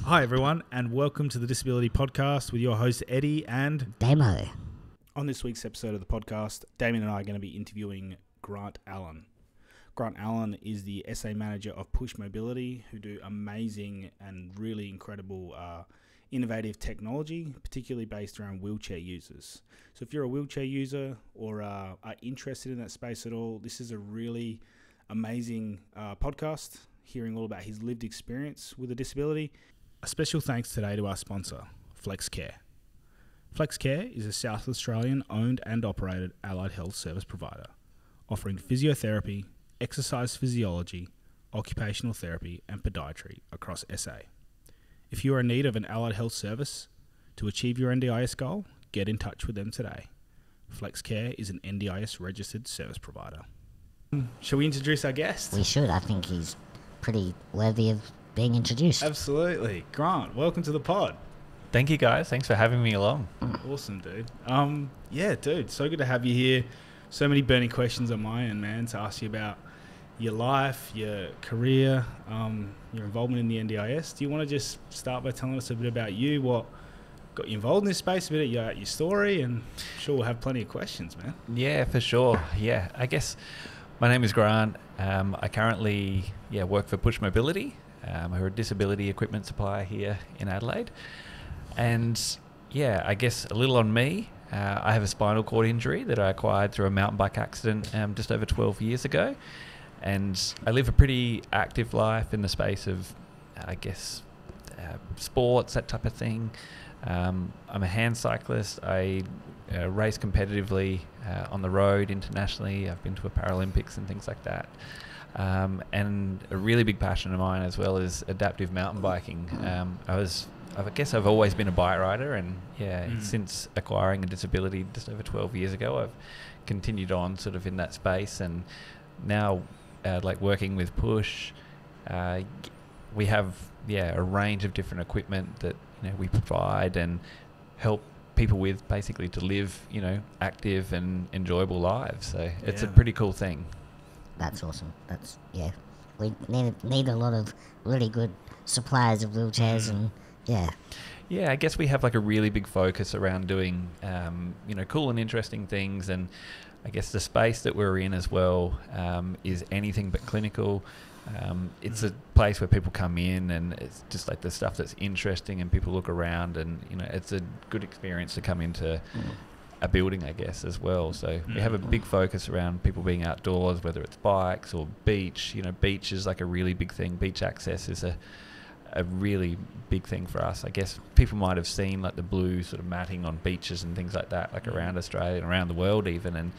Hi everyone, and welcome to the Disability Podcast with your host Eddie and Damo. On this week's episode of the podcast, Damien and I are going to be interviewing Grant Allen. Grant Allen is the SA manager of Push Mobility, who do amazing and really incredible innovative technology, particularly based around wheelchair users. So if you're a wheelchair user or are interested in that space at all, this is a really amazing podcast, hearing all about his lived experience with a disability. A special thanks today to our sponsor, FlexCare. FlexCare is a South Australian owned and operated allied health service provider, offering physiotherapy, exercise physiology, occupational therapy and podiatry across SA. If you are in need of an allied health service to achieve your NDIS goal, get in touch with them today. FlexCare is an NDIS registered service provider. Shall we introduce our guest? We should. I think he's pretty worthy of being introduced. Absolutely. Grant, welcome to the pod. Thank you, guys. Thanks for having me along. Awesome, dude. Yeah, dude, so good to have you here. So many burning questions on my end, man, to ask you about your life, your career, your involvement in the NDIS. Do you want to just start by telling us a bit about you, what got you involved in this space, a bit about your story, and I'm sure we'll have plenty of questions, man. Yeah, for sure. Yeah, I guess my name is Grant. I currently work for Push Mobility. We're a disability equipment supplier here in Adelaide. And yeah, I guess a little on me. I have a spinal cord injury that I acquired through a mountain bike accident just over 12 years ago. And I live a pretty active life in the space of, sports, that type of thing. I'm a hand cyclist. I race competitively on the road internationally. I've been to the Paralympics and things like that. And a really big passion of mine as well is adaptive mountain biking. I've always been a bike rider, and since acquiring a disability just over 12 years ago, I've continued on sort of in that space. And now, working with Push, we have a range of different equipment that we provide and help people with, basically to live active and enjoyable lives. So it's a pretty cool thing. That's awesome. We need a lot of really good suppliers of wheelchairs and I guess we have like a really big focus around doing cool and interesting things, and I guess the space that we're in as well is anything but clinical. It's a place where people come in and it's just like the stuff that's interesting, and people look around, and it's a good experience to come into a building, I guess, as well. So we have a big focus around people being outdoors, whether it's bikes or beach. Beach is like a really big thing. Beach access is a really big thing for us. I guess people might have seen like the blue sort of matting on beaches and things like that, like around Australia and around the world even. And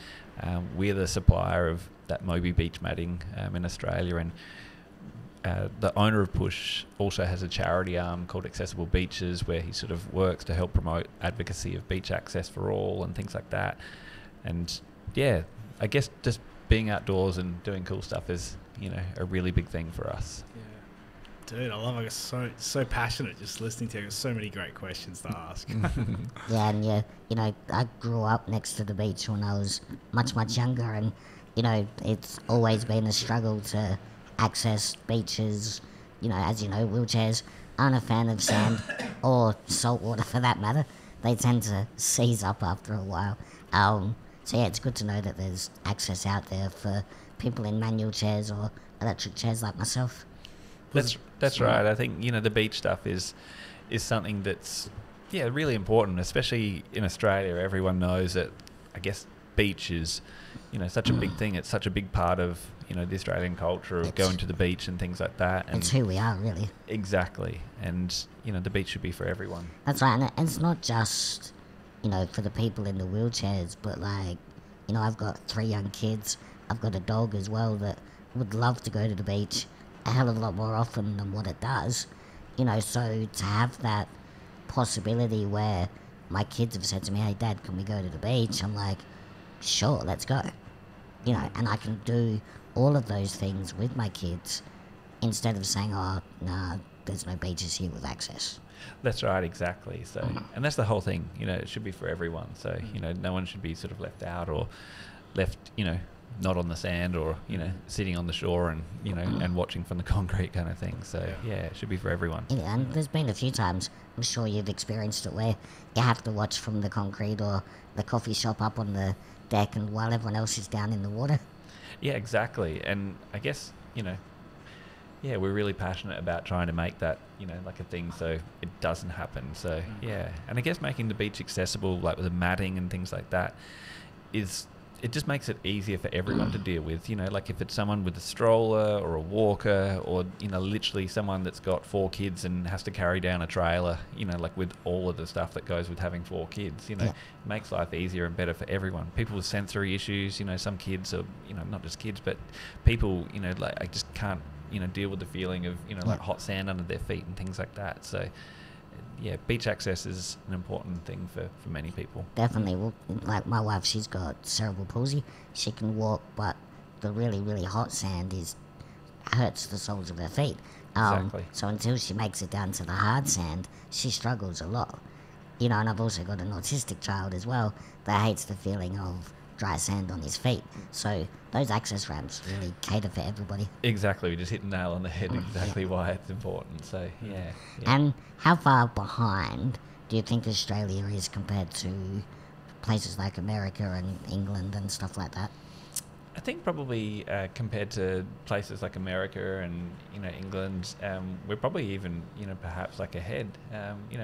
we're the supplier of that Moby beach matting in Australia. And the owner of Push also has a charity arm called Accessible Beaches, where he sort of works to help promote advocacy of beach access for all and things like that. And I guess just being outdoors and doing cool stuff is a really big thing for us. Dude, I love it. So passionate just listening to you. There's so many great questions to ask. I grew up next to the beach when I was much younger, and it's always been a struggle to access beaches. As you know, wheelchairs aren't a fan of sand or salt water for that matter. They tend to seize up after a while. It's good to know that there's access out there for people in manual chairs or electric chairs like myself. That's right. I think the beach stuff is something that's really important, especially in Australia. Everyone knows that, I guess, beach is such a big thing. It's such a big part of the Australian culture of going to the beach and things like that. And it's who we are, really. Exactly. And the beach should be for everyone. That's right. And it's not just for the people in the wheelchairs, but I've got 3 young kids. I've got a dog as well that would love to go to the beach a hell of a lot more often than what it does. So to have that possibility where my kids have said to me, "Hey Dad, can we go to the beach?" I'm like, sure, let's go. And I can do all of those things with my kids instead of saying, "Oh, nah, there's no beaches here with access." That's right, exactly. So, and that's the whole thing. It should be for everyone. So, no one should be sort of left out or left, not on the sand or, sitting on the shore and, and watching from the concrete kind of thing. So, yeah, it should be for everyone. Yeah, and there's been a few times, I'm sure you've experienced it, where you have to watch from the concrete or the coffee shop up on the deck and while everyone else is down in the water. Yeah, exactly. And I guess, we're really passionate about trying to make that, like a thing so it doesn't happen. So, yeah. And I guess making the beach accessible, like with the matting and things like that, it just makes it easier for everyone to deal with. Like if it's someone with a stroller or a walker or, literally someone that's got 4 kids and has to carry down a trailer, like with all of the stuff that goes with having 4 kids, it makes life easier and better for everyone. People with sensory issues, some kids are, not just kids, but people, like I just can't, deal with the feeling of, like hot sand under their feet and things like that. So, yeah, beach access is an important thing for many people. Definitely. Well, like my wife, she's got cerebral palsy. She can walk, but the really, really hot sand hurts the soles of her feet. Exactly. So until she makes it down to the hard sand, she struggles a lot. And I've also got an autistic child as well that hates the feeling of dry sand on his feet. So those access ramps really cater for everybody. Exactly. We just hit the nail on the head. Exactly why it's important. So, yeah. And how far behind do you think Australia is compared to places like America and England and stuff like that? I think probably compared to places like America and England, we're probably even perhaps like ahead.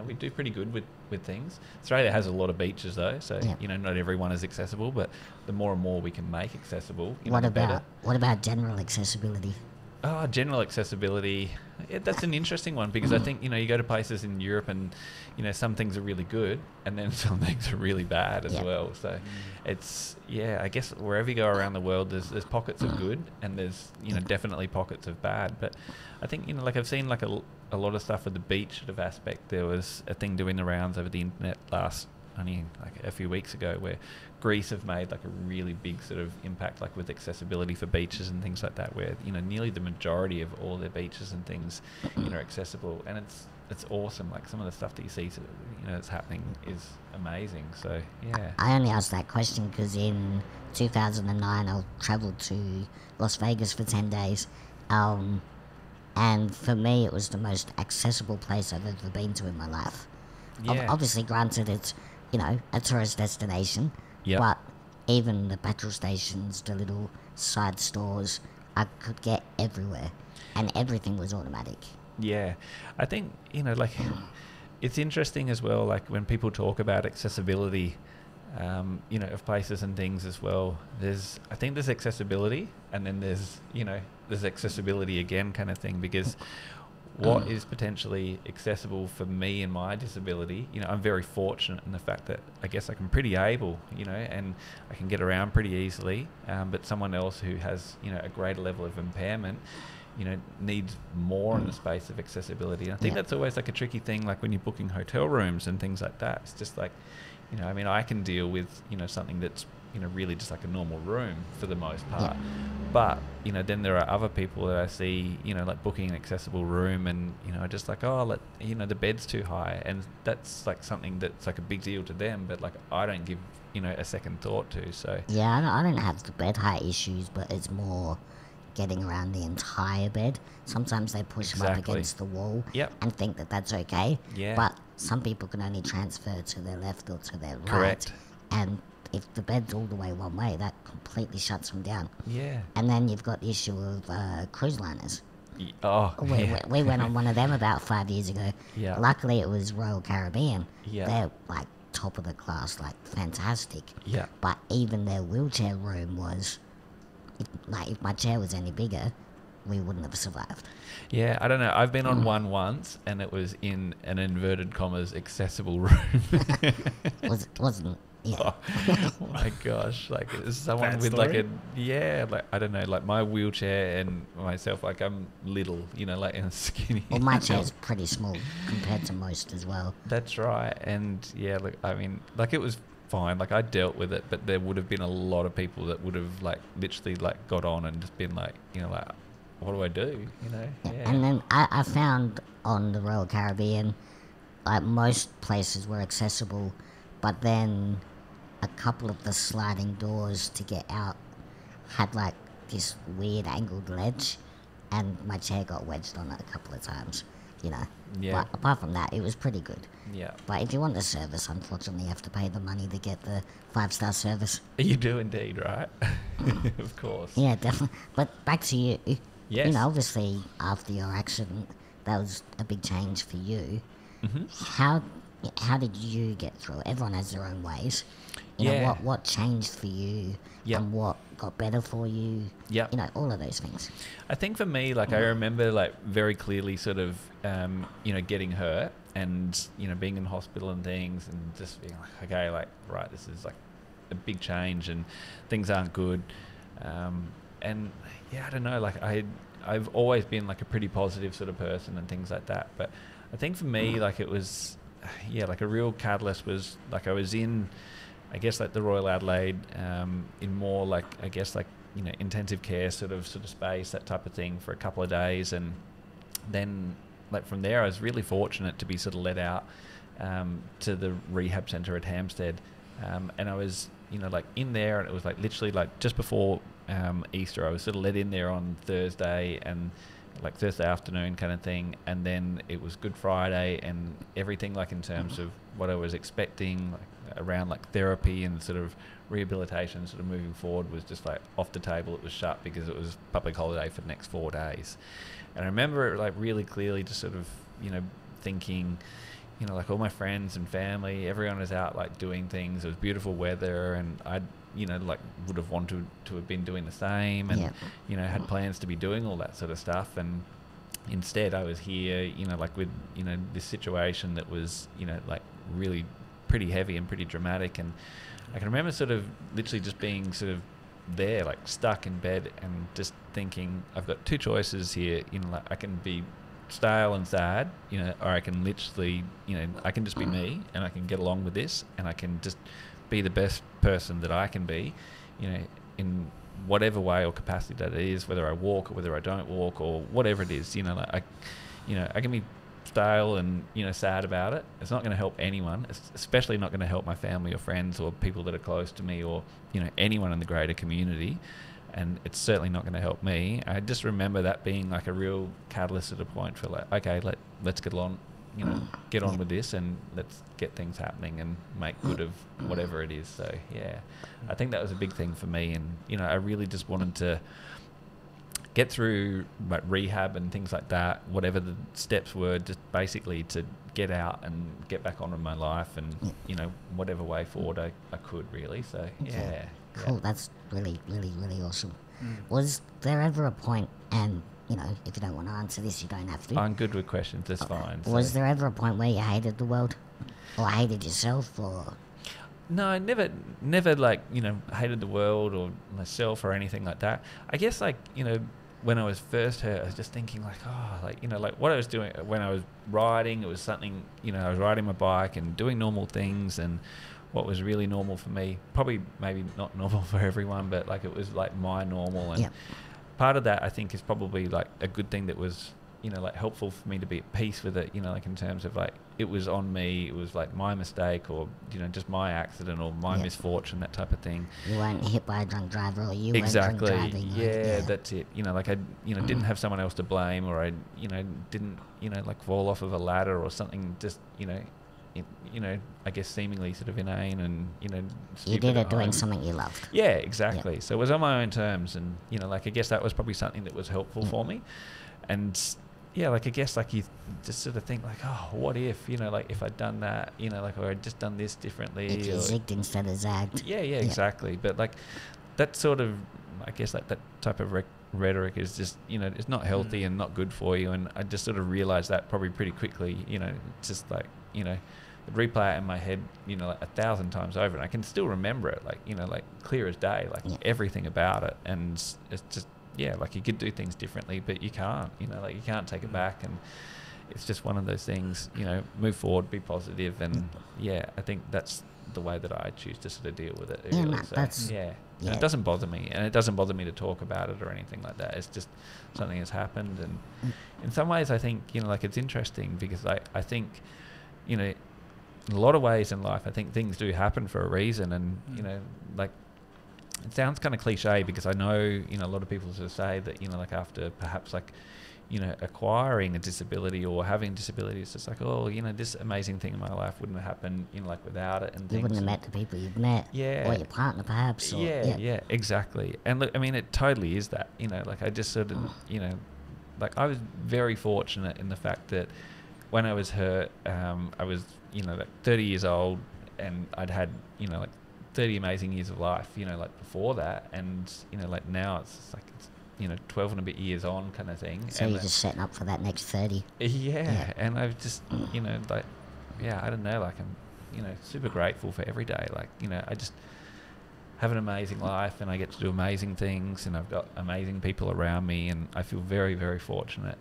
We do pretty good with things. Australia has a lot of beaches though, so not everyone is accessible. But the more and more we can make accessible, what the better. What about general accessibility? Oh, general accessibility. That's an interesting one because I think, you go to places in Europe and, some things are really good and then some things are really bad as well. So it's, I guess wherever you go around the world, there's pockets of good and there's, definitely pockets of bad. But I think, like I've seen like a lot of stuff with the beach sort of aspect. There was a thing doing the rounds over the internet only like a few weeks ago where Greece have made like a really big sort of impact like with accessibility for beaches and things like that where nearly the majority of all their beaches and things are accessible, and it's awesome. Like some of the stuff that you see that's happening is amazing. So yeah, I only asked that question because in 2009 I travelled to Las Vegas for 10 days, and for me it was the most accessible place I've ever been to in my life. Obviously, granted, it's a tourist destination, but even the petrol stations, the little side stores, I could get everywhere, and everything was automatic. Yeah, I think like it's interesting as well. Like when people talk about accessibility, of places and things as well. I think there's accessibility, and then there's accessibility again kind of thing because. What is potentially accessible for me and my disability, I'm very fortunate in the fact that I guess I'm pretty able, and I can get around pretty easily, but someone else who has, a greater level of impairment, needs more in the space of accessibility. And I think that's always like a tricky thing, like when you're booking hotel rooms and things like that. It's just like, I can deal with, something that's, really just like a normal room for the most part. But, then there are other people that I see, like booking an accessible room and, just like, the bed's too high. And that's like something that's like a big deal to them, but like I don't give, a second thought to. So yeah, I don't have the bed height issues, but it's more getting around the entire bed. Sometimes they push them up against the wall and think that that's okay. Yeah. But some people can only transfer to their left or to their right. Correct. And if the bed's all the way one way, that completely shuts them down. Yeah. And then you've got the issue of cruise liners. We went on one of them about 5 years ago. Yeah. Luckily, it was Royal Caribbean. Yeah. They're like top of the class, like fantastic. Yeah. But even their wheelchair room was, if my chair was any bigger, we wouldn't have survived. Yeah, I don't know. I've been on one once, and it was in an inverted commas accessible room. Wasn't. Yeah. Oh my gosh! Like someone Bad with story? like I don't know, like my wheelchair and myself, like I'm little, like and skinny. Well, my chair's pretty small compared to most as well. That's right, and yeah, look, I mean, like it was fine. Like I dealt with it, but there would have been a lot of people that would have like literally like got on and just been like, like, what do I do? Yeah. And then I found on the Royal Caribbean, like most places were accessible, but then a couple of the sliding doors to get out had like this weird angled ledge, and my chair got wedged on it a couple of times, you know. Yeah. But apart from that, it was pretty good. Yeah. But if you want the service, unfortunately, you have to pay the money to get the 5-star service. You do indeed, right? Of course. Yeah, definitely. But back to you. Yes. You know, obviously, after your accident, that was a big change for you. Mm-hmm. How did you get through it? Everyone has their own ways. You Yeah. know, what changed for you Yep. and what got better for you? Yep. You know, all of those things. I think for me, like I remember like very clearly sort of, getting hurt and, being in hospital and things and just being like, okay, like, right, this is like a big change and things aren't good. And yeah, I don't know, like I've always been like a pretty positive sort of person and things like that. But I think for me, like it was, like a real catalyst was like I was in, I guess like the Royal Adelaide, in more like, I guess like, intensive care sort of space, that type of thing for a couple of days. And then like from there, I was really fortunate to be sort of let out to the rehab centre at Hampstead. And I was, like in there, and it was like literally like just before Easter, I was sort of let in there on Thursday and like Thursday afternoon kind of thing. And then it was Good Friday, and everything like in terms of what I was expecting, like around like therapy and sort of rehabilitation sort of moving forward was just like off the table. It was shut because it was public holiday for the next 4 days. And I remember it like really clearly just sort of, thinking, like all my friends and family, everyone was out like doing things. It was beautiful weather, and I, like would have wanted to have been doing the same, and, had plans to be doing all that sort of stuff. And instead I was here, like with, this situation that was, like really pretty heavy and pretty dramatic. And I can remember sort of literally just being sort of there, like stuck in bed and just thinking, I've got two choices here, like I can be stale and sad, or I can literally, I can just be me and I can get along with this and I can just be the best person that I can be, in whatever way or capacity that it is, whether I walk or whether I don't walk or whatever it is, like I can be stale and sad about it. It's not going to help anyone. It's especially not going to help my family or friends or people that are close to me or anyone in the greater community, and it's certainly not going to help me. I just remember that being like a real catalyst at a point for like, okay, let's get on get on with this and let's get things happening and make good of whatever it is. So yeah, I think that was a big thing for me, and I really just wanted to get through like rehab and things like that, whatever the steps were, just basically to get out and get back on with my life and, whatever way forward I could really. So, yeah. Cool, that's really, really, really awesome. Was there ever a point, and, if you don't want to answer this, you don't have to. I'm good with questions, that's fine. Was there ever a point where you hated the world? Or hated yourself, or... No, I never like, hated the world or myself or anything like that. I guess like, when I was first hurt, I was just thinking like, like what I was doing when I was riding, it was something, I was riding my bike and doing normal things, and what was really normal for me, probably maybe not normal for everyone, but like it was like my normal. And part of that I think is probably like a good thing that was, like helpful for me to be at peace with it, like in terms of like, it was on me, it was like my mistake or, just my accident or my misfortune, that type of thing. You weren't hit by a drunk driver or you exactly. weren't drunk driving. Yeah, that's it. Like I, didn't have someone else to blame, or I, didn't, like fall off of a ladder or something, just, I guess seemingly sort of inane and, you did it doing something you loved. Yeah, exactly. Yeah. So it was on my own terms, and, like I guess that was probably something that was helpful for me. And yeah, like I guess like you just sort of think like, oh, what if, like if I'd done that, like, or I'd just done this differently. If you zigged instead of zagged. Yeah, exactly. But like that sort of, I guess like that type of rhetoric is just, it's not healthy and not good for you. And I just sort of realised that probably pretty quickly, just like, I'd replay it in my head, like 1,000 times over, and I can still remember it, like, like clear as day, like everything about it. And it's just, like you could do things differently, but you can't, like you can't take it back. And it's just one of those things, move forward, be positive. And I think that's the way that I choose to sort of deal with it. Really. And it doesn't bother me, and it doesn't bother me to talk about it or anything like that. It's just something has happened. And in some ways I think, like it's interesting because I think, in a lot of ways in life, I think things do happen for a reason. And, like, it sounds kind of cliche because I know, you know, a lot of people sort of say that, you know, like after perhaps like, you know, acquiring a disability or having disability, it's just like, oh, you know, this amazing thing in my life wouldn't have happened, you know, like without it and You things. wouldn't have met the people you've met. Yeah. Or your partner, perhaps. Or, Yeah, exactly. And look, I mean, it totally is that, you know, like I just sort of, you know, like I was very fortunate in the fact that when I was hurt, I was, you know, like 30 years old and I'd had, you know, like 30 amazing years of life, you know, like before that. And, you know, like now it's just like, it's, you know, 12 and a bit years on kind of thing. So and you're just setting up for that next 30. Yeah. And I've just, you know, like, yeah, I don't know, like I'm, you know, super grateful for every day. Like, you know, I just have an amazing life and I get to do amazing things and I've got amazing people around me and I feel very, very fortunate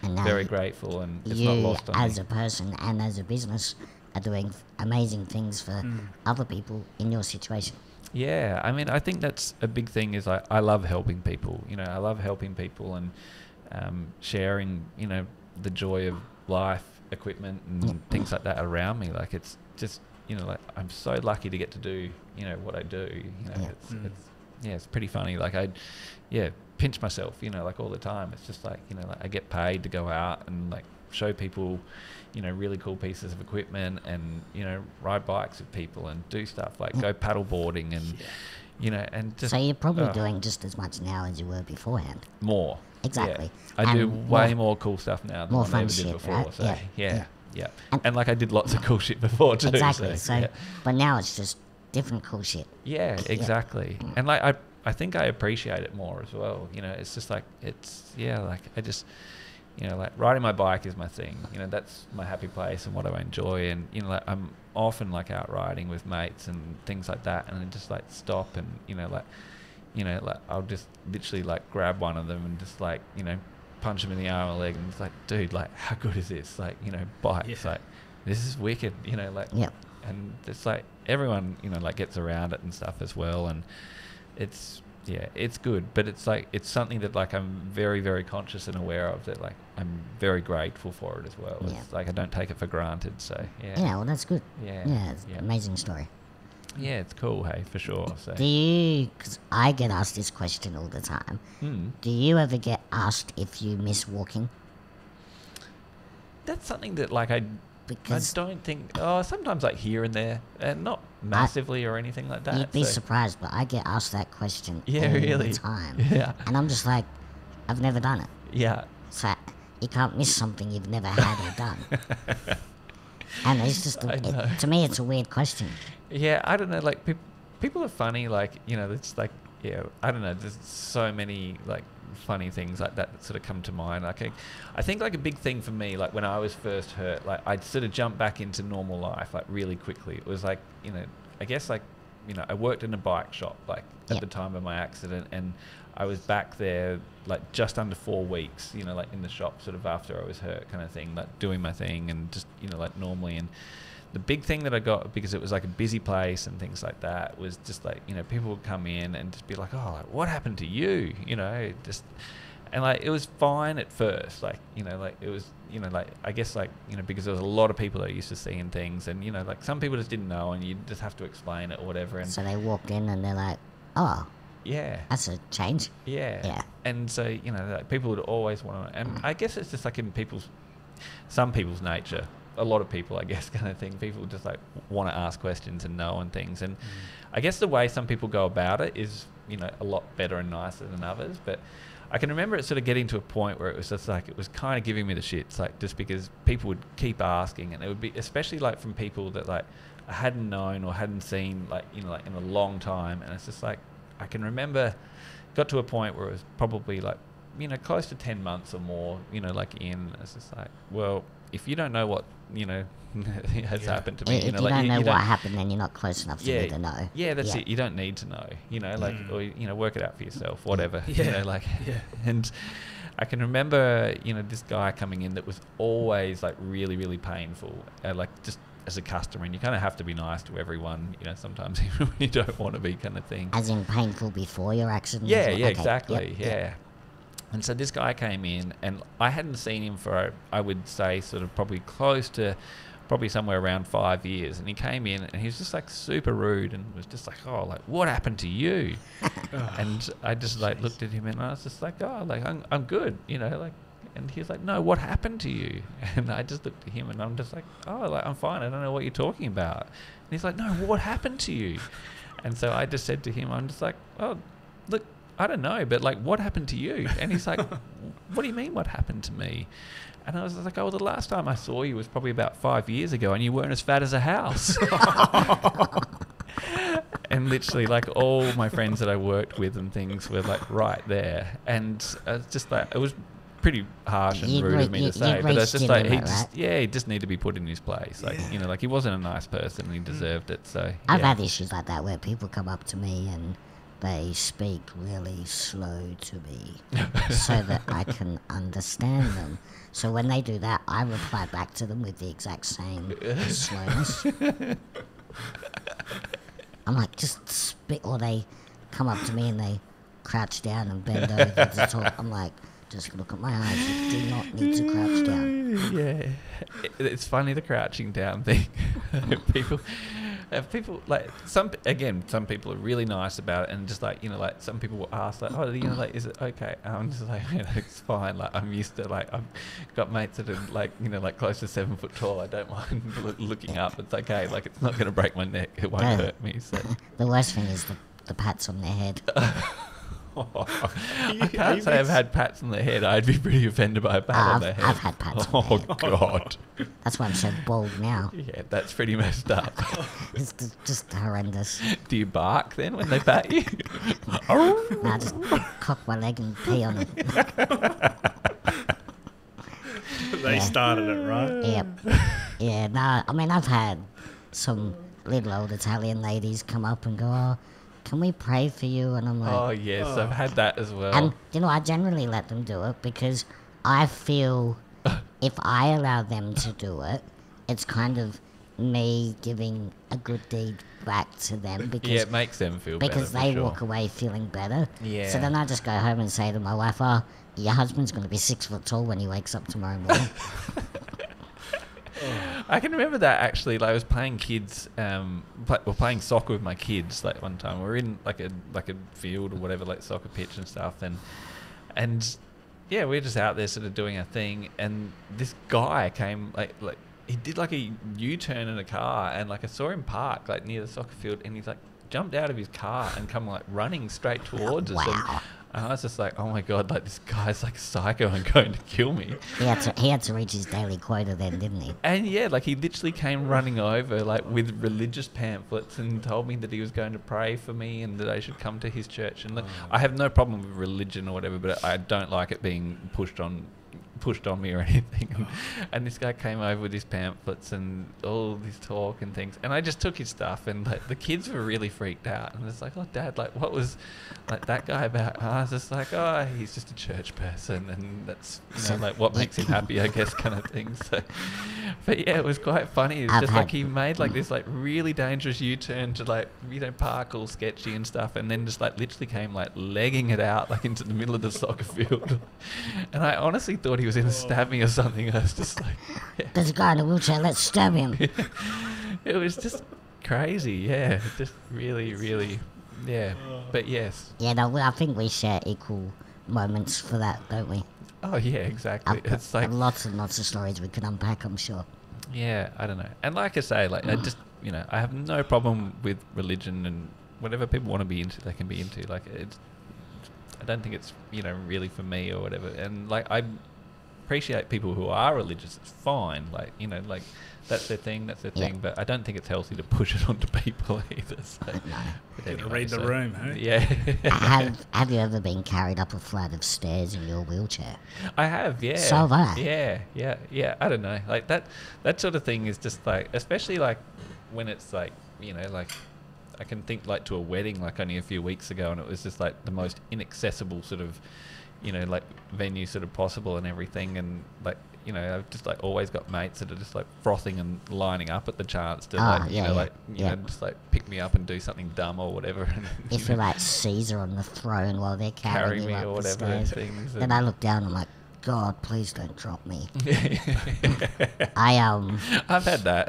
and very grateful, and it's not lost on me. You, as a person and as a business, are doing amazing things for other people in your situation. Yeah, I mean, I think that's a big thing is I love helping people. You know, I love helping people and sharing, you know, the joy of life, equipment and things like that around me. Like it's just, you know, like I'm so lucky to get to do, you know, what I do. You know, it's pretty funny. Like I pinch myself, you know, like all the time. It's just like, you know, like I get paid to go out and like show people, you know, really cool pieces of equipment and, you know, ride bikes with people and do stuff like go paddle boarding and, you know, and just... So you're probably doing just as much now as you were beforehand. More. Exactly. Yeah. I do way more cool stuff now than I ever did before. Right? So, yeah. And like I did lots of cool shit before too. Exactly. So but now it's just different cool shit. Yeah, exactly. And like I think I appreciate it more as well. You know, it's just like, it's, like I just... You know, like riding my bike is my thing. You know, that's my happy place and what I enjoy. And, you know, like I'm often like out riding with mates and things like that. And I just like stop and, you know, like I'll just literally like grab one of them and just like, you know, punch them in the arm or leg and it's like, dude, like how good is this? Like, you know, bikes, like this is wicked, you know, like, and it's like everyone, you know, like gets around it and stuff as well. And it's, it's good, but it's like it's something that like I'm very, very conscious and aware of, that like I'm very grateful for it as well. It's like I don't take it for granted. So well, that's good. It's an amazing story. It's cool, hey, for sure. So do you, because I get asked this question all the time, do you ever get asked if you miss walking? That's something that like I don't think. Oh, sometimes like here and there, and not massively or anything like that. You'd be surprised, but I get asked that question all really? the time. And I'm just like, I've never done it. So you can't miss something you've never had or done. And it's just, to me, it's a weird question. I don't know. Like people are funny. Like, you know, it's like, I don't know. There's so many like funny things like that sort of come to mind. Like I think like a big thing for me, like when I was first hurt, like I'd sort of jump back into normal life like really quickly. It was like, you know, I guess like, you know, I worked in a bike shop like at the time of my accident, and I was back there like just under 4 weeks, you know, like in the shop sort of after I was hurt kind of thing, like doing my thing and just, you know, like normally. And the big thing that I got, because it was like a busy place and things like that, was just like, you know, people would come in and just be like, oh, like, what happened to you? You know, just, and like, it was fine at first. Like, you know, like it was, you know, like, I guess like, you know, because there was a lot of people that are used to seeing things, and, you know, like some people just didn't know and you just have to explain it or whatever. And so they walked in and they're like, oh, that's a change. And so, you know, like people would always want to, and I guess it's just like in some people's nature, a lot of people, I guess, kind of thing. People just like want to ask questions and know and things. And I guess the way some people go about it is, you know, a lot better and nicer than others. But I can remember it sort of getting to a point where it was just like, it was kind of giving me the shits, like just because people would keep asking, and it would be especially like from people that like I hadn't known or hadn't seen like, you know, like in a long time. And it's just like, I can remember got to a point where it was probably like, you know, close to 10 months or more, you know, like in, it's just like, well, if you don't know what, you know, has happened to me, if you know, you like don't know what happened, then you're not close enough for me to know. That's it. You don't need to know, you know, like, or, you know, work it out for yourself, whatever, you know, like, and I can remember, you know, this guy coming in that was always like really, really painful, like just as a customer, and you kind of have to be nice to everyone, you know, sometimes even when you don't want to be, kind of thing. As in painful before your accident? Exactly. And so this guy came in, and I hadn't seen him for, I would say, sort of probably close to probably somewhere around 5 years, and he came in and he was just like super rude and was just like, oh, like, what happened to you? And I just like looked at him and I was just like, oh, like I'm good, you know, like. And he was like, no, what happened to you? And I just looked at him and I'm just like, oh, like, I'm fine. I don't know what you're talking about. And he's like, no, what happened to you? And so I just said to him, I'm just like, oh, look, I don't know, but like, what happened to you? And he's like, what do you mean what happened to me? And I was like, oh, well, the last time I saw you was probably about 5 years ago and you weren't as fat as a house. And literally, like, all my friends that I worked with and things were like right there. And just like, it was pretty harsh and rude of me to say, but it's just like he just needed to be put in his place. Like, you know, like, he wasn't a nice person and he deserved it. So I've had issues like that where people come up to me and they speak really slow to me so that I can understand them. So when they do that, I reply back to them with the exact same slowness. I'm like, just spit, or they come up to me and they crouch down and bend over to talk. I'm like, just look at my eyes. You do not need to crouch down. Yeah, it's funny, the crouching down thing. people like some people are really nice about it, and just like, you know, like some people will ask like, oh, you know, like, is it okay? I'm just like, you know, it's fine. Like, I'm used to, like, I've got mates that are like, you know, like close to 7 foot tall. I don't mind looking up. It's okay. Like, it's not going to break my neck. It won't hurt me. So the worst thing is the pats on their head. I can't say I've had pats on the head. I'd be pretty offended by a pat on the head. I've had pats on the head. Oh, God. That's why I'm so bald now. Yeah, that's pretty messed up. It's just horrendous. Do you bark then when they pat you? Nah, just cock my leg and pee on it. They started it, right? Yep. Yeah, no, I mean, I've had some little old Italian ladies come up and go, oh, can we pray for you? And I'm like, oh, yes, I've had that as well. and, you know, I generally let them do it because I feel if I allow them to do it, it's kind of me giving a good deed back to them, because yeah, it makes them feel better. Because they walk away feeling better. Yeah. So then I just go home and say to my wife, oh, your husband's going to be 6 foot tall when he wakes up tomorrow morning. I can remember that, actually. Like, I was playing kids, playing soccer with my kids. Like, one time we were in like a field or whatever, like soccer pitch and stuff, and yeah, we were just out there sort of doing our thing, and this guy came like he did like a U-turn in a car, and like I saw him park like near the soccer field, and he's like jumped out of his car and come like running straight towards us. And I was just like, oh my God, like, this guy's like psycho and going to kill me. He had to reach his daily quota then, didn't he? And yeah, like, he literally came running over like with religious pamphlets and told me that he was going to pray for me and that I should come to his church. And I have no problem with religion or whatever, but I don't like it being pushed on me or anything. And this guy came over with his pamphlets and all this talk and things, and I just took his stuff, and like the kids were really freaked out, and it's like, oh, Dad, like, what was like that guy about? And I was just like, oh, he's just a church person, and that's, you know, like, what makes him happy, I guess, kind of thing. So, but yeah, it was quite funny. It's just like he made like this like really dangerous U-turn to like, you know, park all sketchy and stuff, and then just like literally came like legging it out like into the middle of the soccer field. And I honestly thought he was going to stab me or something. I was just like, yeah. There's a guy in a wheelchair, let's stab him. It was just crazy, yeah. Just really, really, yeah. But yes. Yeah, no, I think we share equal moments for that, don't we? Oh, yeah, exactly. It's like lots and lots of stories we could unpack, I'm sure. Yeah, I don't know. And like I say, like, I just, you know, I have no problem with religion, and whatever people want to be into, they can be into. Like, I don't think it's, you know, really for me or whatever. And like, I appreciate people who are religious. It's fine. Like, you know, like, that's their thing. But I don't think it's healthy to push it onto people either. So, Anyway, read the room, hey? Yeah. Have you ever been carried up a flight of stairs in your wheelchair? I have, yeah. So have I. Yeah. I don't know. Like, that sort of thing is just like, especially like when it's like, you know, like, I can think like to a wedding like only a few weeks ago, and it was just like the most inaccessible sort of, you know, like venue sort of possible and everything. And like, you know, I've just like always got mates that are just like frothing and lining up at the chance to just like pick me up and do something dumb or whatever. And, if you're like Caesar on the throne while they're carrying you me up or the whatever stairs, things. then I look down and I'm like, God, please don't drop me. I've had that.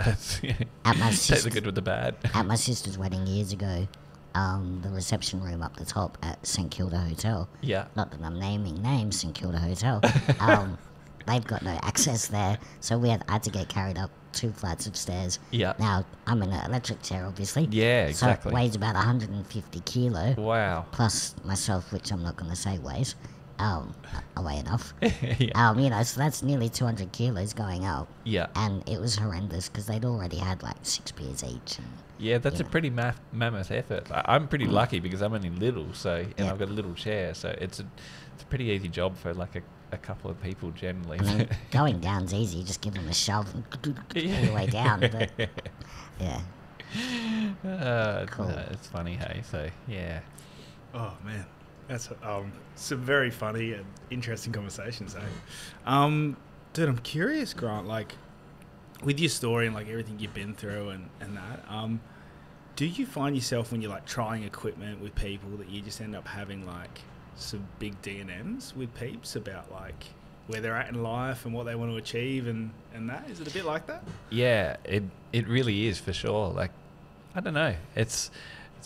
At my Take the sister, good with the bad. at my sister's wedding years ago, the reception room up the top at St Kilda Hotel. Yeah. Not that I'm naming names, St Kilda Hotel. They've got no access there, so I had to get carried up 2 flights of stairs. Yeah. Now I'm in an electric chair, obviously. Yeah, exactly. So it weighs about 150 kilo. Wow. Plus myself, which I'm not going to say weighs. I weigh enough. Yeah. So that's nearly 200 kilos going up. Yeah. And it was horrendous because they'd already had like 6 beers each. And, Yeah, that's a pretty mammoth effort. I'm pretty lucky because I'm only little, and I've got a little chair, so it's a pretty easy job for like a couple of people generally. I mean, going down's easy. You just give them a shove and all the way down. But, yeah. Cool. No, it's funny, hey? So, yeah. Oh man, that's some very funny and interesting conversations, eh? Dude, I'm curious, Grant. Like, with your story and like everything you've been through and that, do you find yourself when you're like trying equipment with people that you just end up having like some big D&Ms with peeps about like where they're at in life and what they want to achieve and that? Is it a bit like that? Yeah, it really is for sure. Like, I don't know. It's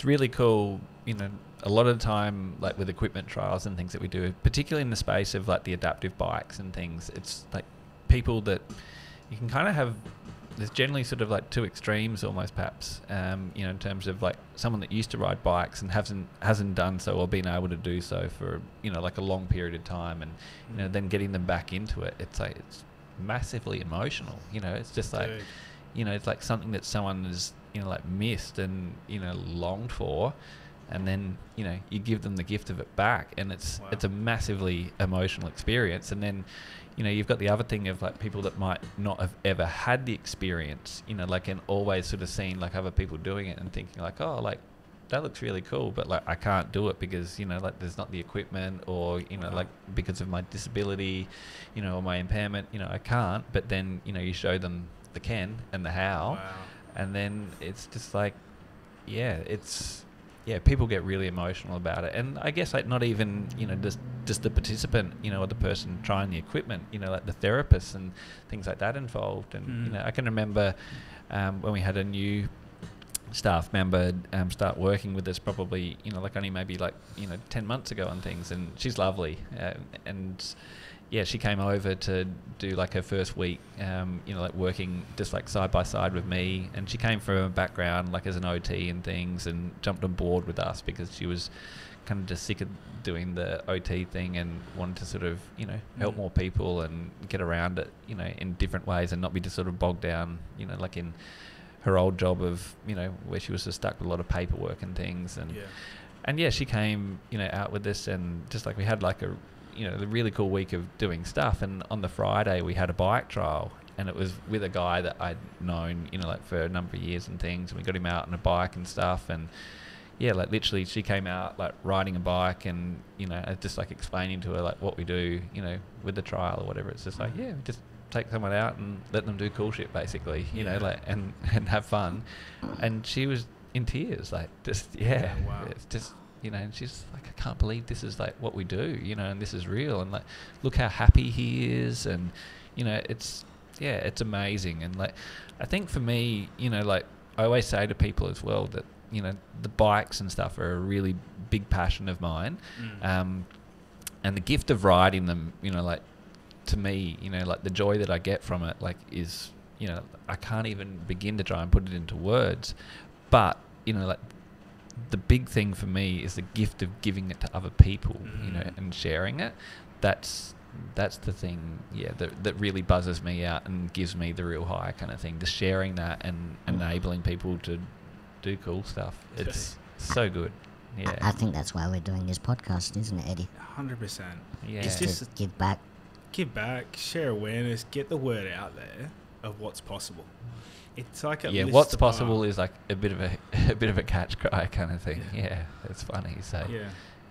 really cool, a lot of the time, like with equipment trials and things that we do, particularly in the space of like the adaptive bikes and things, it's like people that you can kind of have, there's generally sort of like 2 extremes almost perhaps, in terms of like someone that used to ride bikes and hasn't done so or been able to do so for, like a long period of time, and, then getting them back into it, it's like, it's massively emotional, it's just like, it's like something that someone has, like missed and, longed for, and then, you give them the gift of it back, and it's a massively emotional experience. And then, you've got the other thing of like people that might not have ever had the experience, like, and always sort of seen like other people doing it and thinking like, oh, like that looks really cool, but like I can't do it because, like there's not the equipment, or, like because of my disability, or my impairment, I can't. But then, you show them the can and the how, and then it's just like, people get really emotional about it. And I guess like not even, just the participant, or the person trying the equipment, like the therapists and things like that involved. And, I can remember when we had a new staff member start working with us probably, like only maybe like, 10 months ago and things. And she's lovely. She came over to do like her first week, like working just like side by side with me. And she came from a background like as an OT and things, and jumped on board with us because she was kind of just sick of doing the OT thing and wanted to sort of, help more people and get around it, in different ways and not be just sort of bogged down, like in her old job of, where she was just stuck with a lot of paperwork and things. And she came, out with this, and just like we had like a really cool week of doing stuff. And on the Friday we had a bike trial, and it was with a guy that I'd known, like for a number of years and things. And we got him out on a bike and stuff. And like literally she came out like riding a bike, and, just like explaining to her like what we do, with the trial or whatever. It's just like, just take someone out and let them do cool shit basically, like, and have fun. And she was in tears, like just, wow. It's just, and she's like, I can't believe this is like what we do, and this is real, and like, look how happy he is, and, it's amazing. And like, I think for me, like I always say to people as well that, the bikes and stuff are a really big passion of mine, and the gift of riding them, like to me, like the joy that I get from it, like is, I can't even begin to try and put it into words, but, like the big thing for me is the gift of giving it to other people, and sharing it. That's the thing, that really buzzes me out and gives me the real high kind of thing. Just sharing that and enabling people to do cool stuff. It's so good. Yeah, I think that's why we're doing this podcast, isn't it, Eddie? 100%. Yeah, It's just to give back, share awareness, get the word out there of what's possible. It's like a list what's of possible is like a bit of a catch cry kind of thing. Yeah, it's funny. So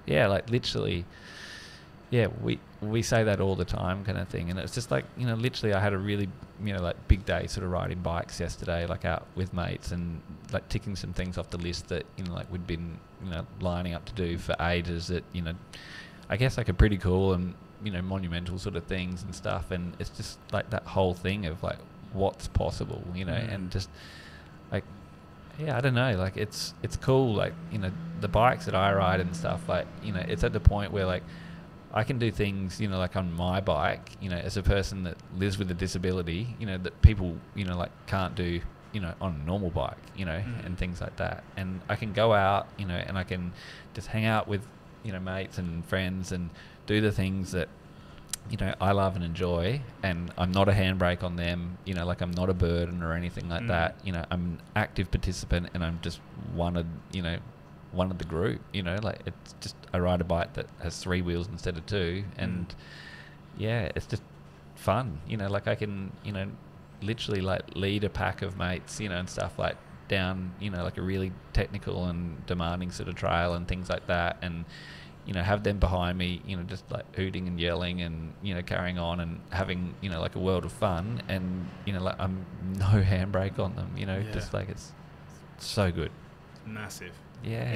like literally, we say that all the time kind of thing. And it's just like, literally I had a really, like big day sort of riding bikes yesterday, like out with mates, and like ticking some things off the list that, like we'd been, lining up to do for ages that, I guess like are pretty cool and monumental sort of things and stuff, and it's just like that whole thing of like what's possible, and just like, yeah, I don't know, like it's cool, like, the bikes that I ride and stuff, like, it's at the point where like I can do things, like on my bike, as a person that lives with a disability, that people, like can't do, on a normal bike, and things like that. And I can go out, and I can just hang out with, mates and friends and do the things that, I love and enjoy, and I'm not a handbrake on them, like I'm not a burden or anything like that. I'm an active participant, and I'm just one of the group, like it's just, I ride a bike that has 3 wheels instead of 2, and yeah, it's just fun, like I can, literally like lead a pack of mates, and stuff like down, like a really technical and demanding sort of trail and things like that, and have them behind me, just like hooting and yelling and, carrying on and having, like a world of fun, and, like I'm no handbrake on them, just like it's so good. Massive. Yeah.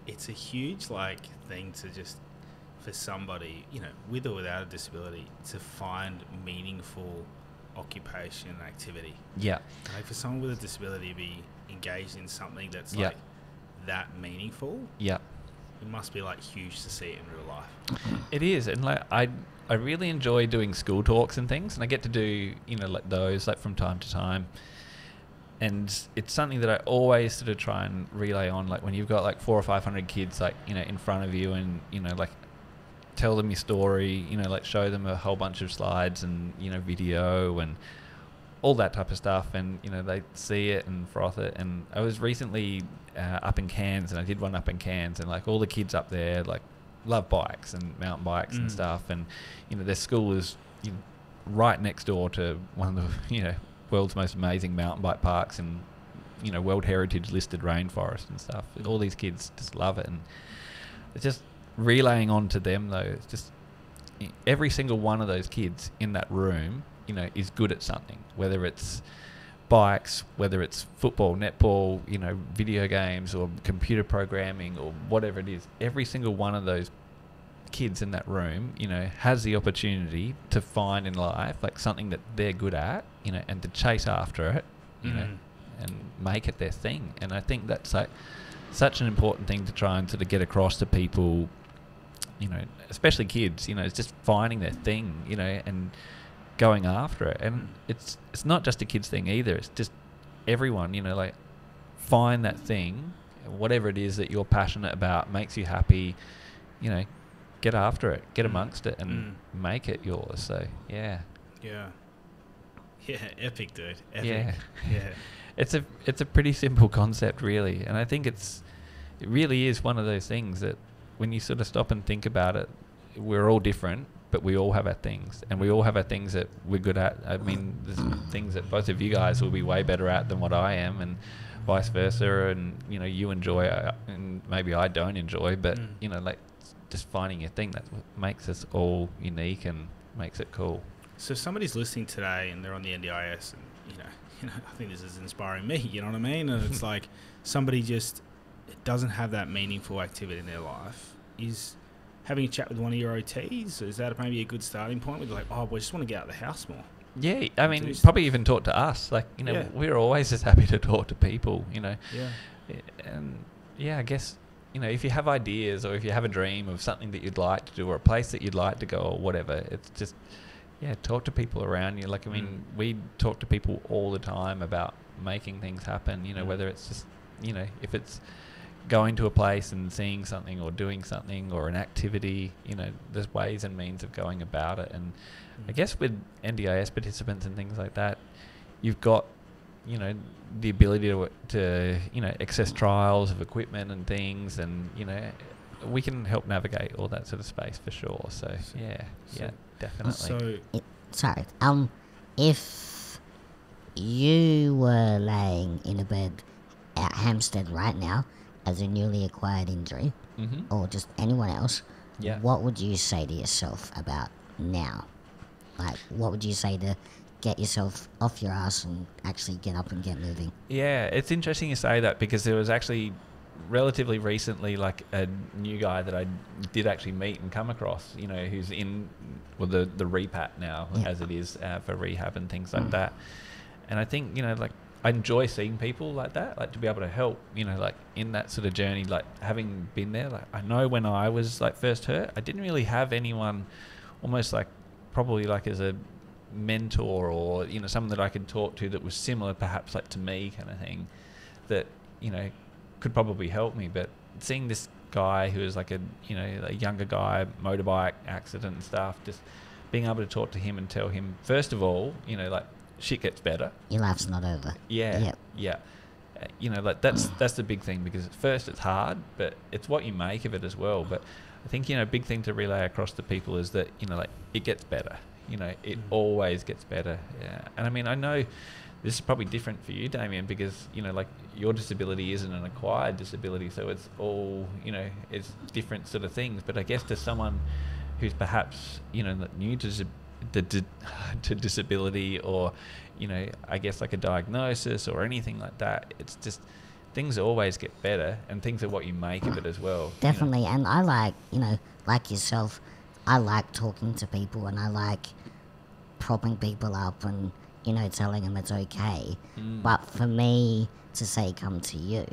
It's a huge like thing to just, for somebody, with or without a disability, to find meaningful occupation and activity. Yeah. Like for someone with a disability to be engaged in something that's Yeah. like that meaningful, Yeah. it must be like huge to see it in real life. It is, and like I really enjoy doing school talks and things, and I get to do like those like from time to time, and it's something that I always sort of try and relay on, like when you've got like 400 or 500 kids like in front of you, and like tell them your story, like show them a whole bunch of slides and video and all that type of stuff, and they see it and froth it. And I was recently up in Cairns, and I did one up in Cairns, and like all the kids up there like love bikes and mountain bikes and stuff, and their school is right next door to one of the world's most amazing mountain bike parks, and World Heritage listed rainforest and stuff. All these kids just love it, and it's just relaying on to them though. It's just every single one of those kids in that room is good at something, whether it's bikes, whether it's football, netball, video games or computer programming or whatever it is. Every single one of those kids in that room, has the opportunity to find in life like something that they're good at, and to chase after it, and make it their thing. And I think that's like such an important thing to try and sort of get across to people, especially kids, it's just finding their thing, and going after it. And it's not just a kids thing either, it's just everyone, like find that thing, whatever it is that you're passionate about, makes you happy, get after it, get amongst it, and make it yours. So yeah, epic, dude. Epic. Yeah. It's a pretty simple concept really, and I think it really is one of those things that when you sort of stop and think about it, we're all different, but we all have our things, and we all have our things that we're good at. I mean, there's things that both of you guys will be way better at than what I am, and vice versa. And you enjoy and maybe I don't enjoy, but like just finding your thing, that's what makes us all unique and makes it cool. So if somebody's listening today and they're on the NDIS, and I think this is inspiring me. You know what I mean? And it's like somebody just doesn't have that meaningful activity in their life. Is having a chat with one of your OTs, is that maybe a good starting point? With like, oh, we just want to get out of the house more. Yeah, I mean, probably even talk to us. Like, we're always just happy to talk to people, Yeah. And yeah, I guess, if you have ideas or if you have a dream of something that you'd like to do or a place that you'd like to go or whatever, it's just, talk to people around you. Like, I mean, we talk to people all the time about making things happen, whether it's just, if it's going to a place and seeing something or doing something or an activity, there's ways and means of going about it. And I guess with NDIS participants and things like that, you've got, the ability to access trials of equipment and things, and, we can help navigate all that sort of space for sure. So, definitely. If you were laying in a bed at Hampstead right now as a newly acquired injury, or just anyone else, what would you say to yourself about now? Like, what would you say to get yourself off your ass and actually get up and get moving? Yeah, it's interesting you say that, because there was actually relatively recently, like a new guy that I did actually meet and come across, you know, who's in the repat now, as it is for rehab and things like that. And I think, you know, like I enjoy seeing people like that, like to be able to help, you know, like in that sort of journey, like having been there. Like I know when I was like first hurt, I didn't really have anyone almost like probably like as a mentor or, you know, someone that I could talk to that was similar perhaps like to me kind of thing that, you know, could probably help me. But seeing this guy who is like a, you know, a younger guy, motorbike accident and stuff, just being able to talk to him and tell him, first of all, you know, like shit gets better. Your life's not over. Yeah. You know, like that's the big thing, because at first it's hard, but it's what you make of it as well. But I think, you know, a big thing to relay across to people is that, you know, like it gets better. You know, it always gets better. Yeah. And I mean, I know this is probably different for you, Damien, because, you know, like your disability isn't an acquired disability, so it's all, you know, it's different sort of things. But I guess to someone who's perhaps, you know, new to disability, or, you know, I guess like a diagnosis or anything like that, it's just things always get better, and things are what you make of it as well. Definitely. You know? And I like, you know, like yourself, I like talking to people, and I like propping people up and, you know, telling them it's okay. But for me to say, come to you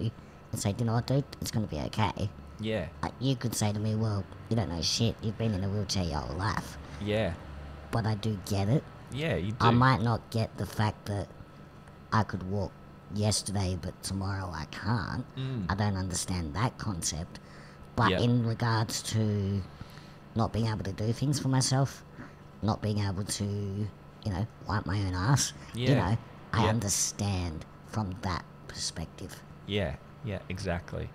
and say, you know what, dude, it's going to be okay. Yeah. You could say to me, well, you don't know shit. You've been in a wheelchair your whole life. Yeah. But I do get it. Yeah, you do. I might not get the fact that I could walk yesterday, but tomorrow I can't. I don't understand that concept. But in regards to not being able to do things for myself, not being able to, you know, wipe my own ass, you know, I understand from that perspective. Yeah, exactly.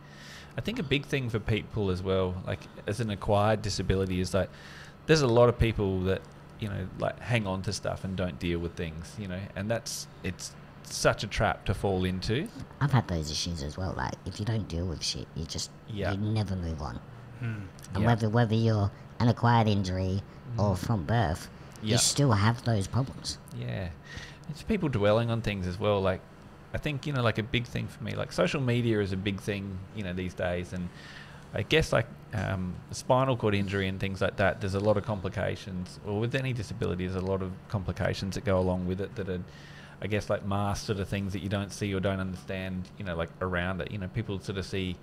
I think a big thing for people as well, like as an acquired disability, is like there's a lot of people that, you know, like hang on to stuff and don't deal with things, you know, and it's such a trap to fall into. I've had those issues as well. Like, if you don't deal with shit, you just you never move on. And whether you're an acquired injury or from birth, you still have those problems. Yeah. It's people dwelling on things as well. Like, I think, you know, like a big thing for me, like social media is a big thing, you know, these days. And I guess like spinal cord injury and things like that, there's a lot of complications, or with any disability, there's a lot of complications that go along with it that are, I guess, like masked sort of things that you don't see or don't understand, you know, like around it. You know, people sort of see,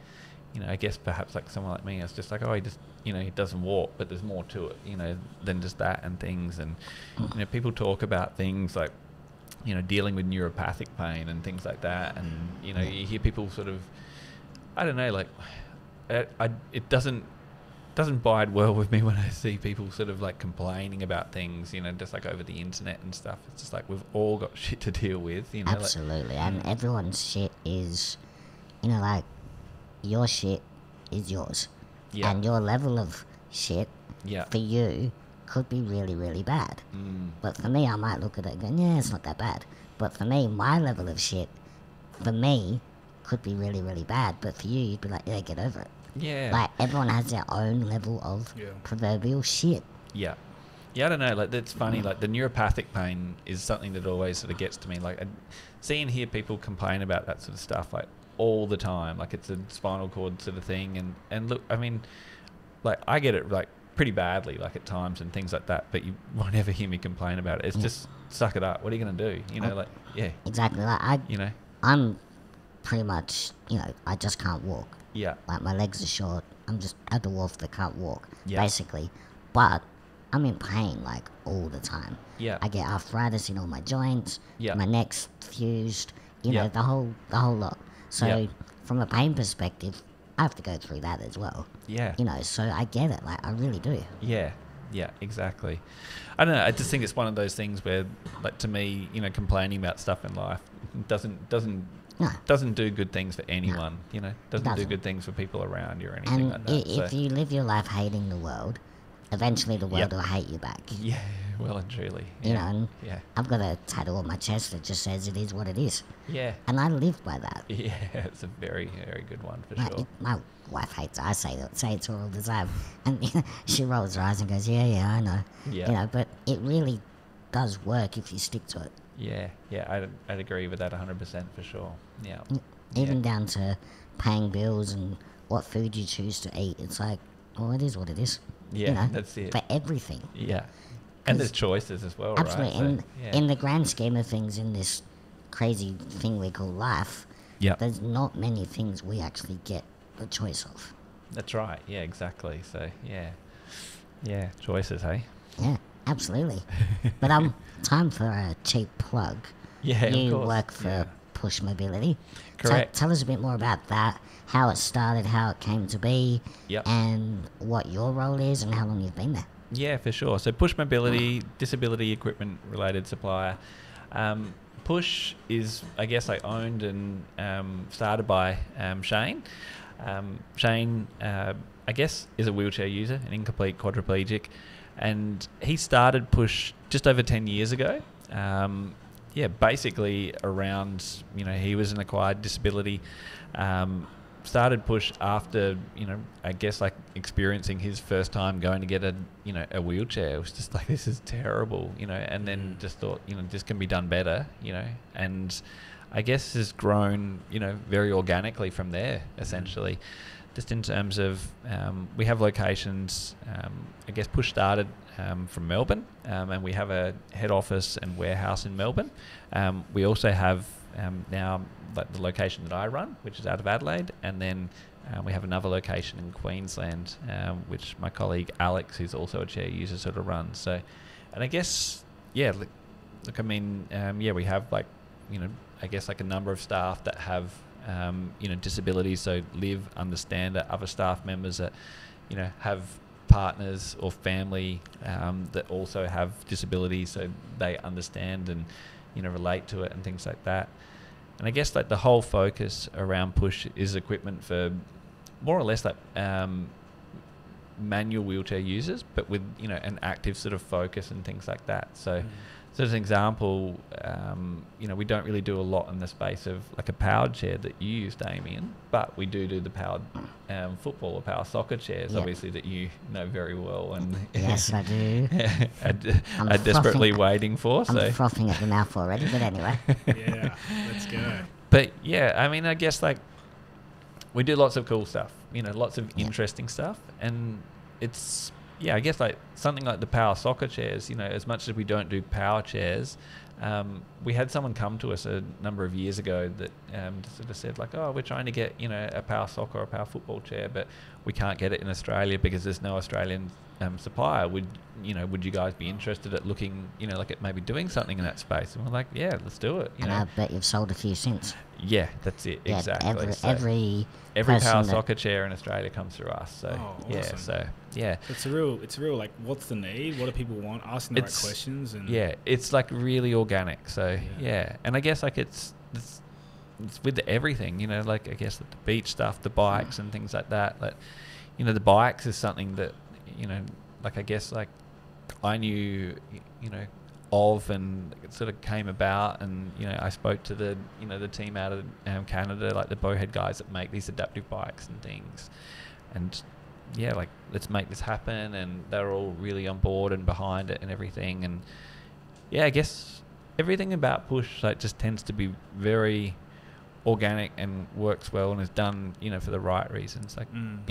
you know, I guess perhaps like someone like me, it's just like, oh, he just, you know, he doesn't walk, but there's more to it, you know, than just that and things. And, you know, people talk about things like, you know, dealing with neuropathic pain and things like that. And, you know, you hear people sort of, I don't know, like, it doesn't bide well with me when I see people sort of like complaining about things, you know, just like over the internet and stuff. It's just like we've all got shit to deal with, you know. Absolutely. Like, and everyone's shit is, you know, like, your shit is yours. Yeah. And your level of shit for you could be really, really bad. But for me, I might look at it and go, yeah, it's not that bad. But for me, my level of shit, for me, could be really, really bad. But for you, you'd be like, yeah, get over it. Yeah. Like, everyone has their own level of proverbial shit. Yeah. Yeah, I don't know. Like, that's funny. Like, the neuropathic pain is something that always sort of gets to me. Like, I see and hear people complain about that sort of stuff, like, all the time. Like, it's a spinal cord sort of thing. And look, I mean, like, I get it, like, pretty badly, like, at times and things like that. But you won't ever hear me complain about it. It's just, suck it up. What are you going to do? You know, like, yeah. Exactly. Like, you know, I'm pretty much, you know, I just can't walk. Yeah. Like, my legs are short. I'm just a dwarf that can't walk, basically. But I'm in pain, like, all the time. Yeah. I get arthritis in all my joints. Yeah. My neck's fused. You know, the whole lot. So, from a pain perspective, I have to go through that as well. Yeah. You know, so I get it. Like, I really do. Yeah. Yeah, exactly. I don't know. I just think it's one of those things where, like, to me, you know, complaining about stuff in life doesn't do good things for anyone, you know. Doesn't do good things for people around you or anything and like that. If you live your life hating the world, eventually the world will hate you back. Yeah, well and truly. You know, and I've got a tattoo on my chest that just says it is what it is. Yeah. And I live by that. Yeah, it's a very, very good one for sure. My wife hates it. I say it to her all the time. And she rolls her eyes and goes, yeah, I know. Yeah. You know, but it really does work if you stick to it. Yeah, I'd agree with that 100% for sure. Yeah. Even down to paying bills and what food you choose to eat. It's like, well, it is what it is. Yeah, you know, that's it. For everything. Yeah. And there's choices as well, Absolutely. right? In the grand scheme of things, in this crazy thing we call life, there's not many things we actually get the choice of. That's right. Yeah, exactly. So, yeah, choices, hey? Yeah, absolutely. But time for a cheap plug. Yeah, You of course. work for Push Mobility. Correct. So tell us a bit more about that, how it started, how it came to be, and what your role is and how long you've been there. Yeah, for sure. So Push Mobility, disability equipment related supplier. Push is, I guess, owned and started by Shane. Shane, I guess, is a wheelchair user, an incomplete quadriplegic, and he started Push just over 10 years ago. Basically around, he was an acquired disability. Started Push after, I guess experiencing his first time going to get a wheelchair. It was just like, this is terrible, and then just thought, this can be done better, and I guess has grown, very organically from there, essentially. Just in terms of, we have locations, I guess Push started from Melbourne, and we have a head office and warehouse in Melbourne. We also have now the location that I run, which is out of Adelaide, and then we have another location in Queensland, which my colleague Alex, who's also a chair user, sort of runs. So, and I guess, we have I guess a number of staff that have disabilities, so live, understand that other staff members that have partners or family that also have disabilities, so they understand and relate to it and things like that. And I guess the whole focus around Push is equipment for more or less manual wheelchair users, but with an active sort of focus and things like that. So so as an example, we don't really do a lot in the space of a powered chair that you use, Damien, but we do the powered football or power soccer chairs, obviously, that you know very well. And yes, I do. are desperately waiting for. I'm frothing at the mouth already, but anyway. Yeah, let's go. But yeah, I mean, I guess we do lots of cool stuff, lots of interesting stuff, and it's, I guess something like the power soccer chairs, as much as we don't do power chairs, we had someone come to us a number of years ago that sort of said we're trying to get, a power soccer or a power football chair, but we can't get it in Australia because there's no Australian supplier. Would you guys be interested at looking, at maybe doing something in that space? And we're like, yeah, let's do it. And I bet you've sold a few since. Yeah, that's it. Yeah, exactly. Every power soccer chair in Australia comes through us. So awesome. It's a real what's the need? What do people want? Asking the right questions. And it's really organic. So and I guess it's with everything. I guess the beach stuff, the bikes and things like that. The bikes is something that I guess I knew of, and it sort of came about, and I spoke to the the team out of Canada, the Bowhead guys that make these adaptive bikes and things, and let's make this happen, and they're all really on board and behind it and everything. And I guess everything about Push just tends to be very organic and works well and is done for the right reasons.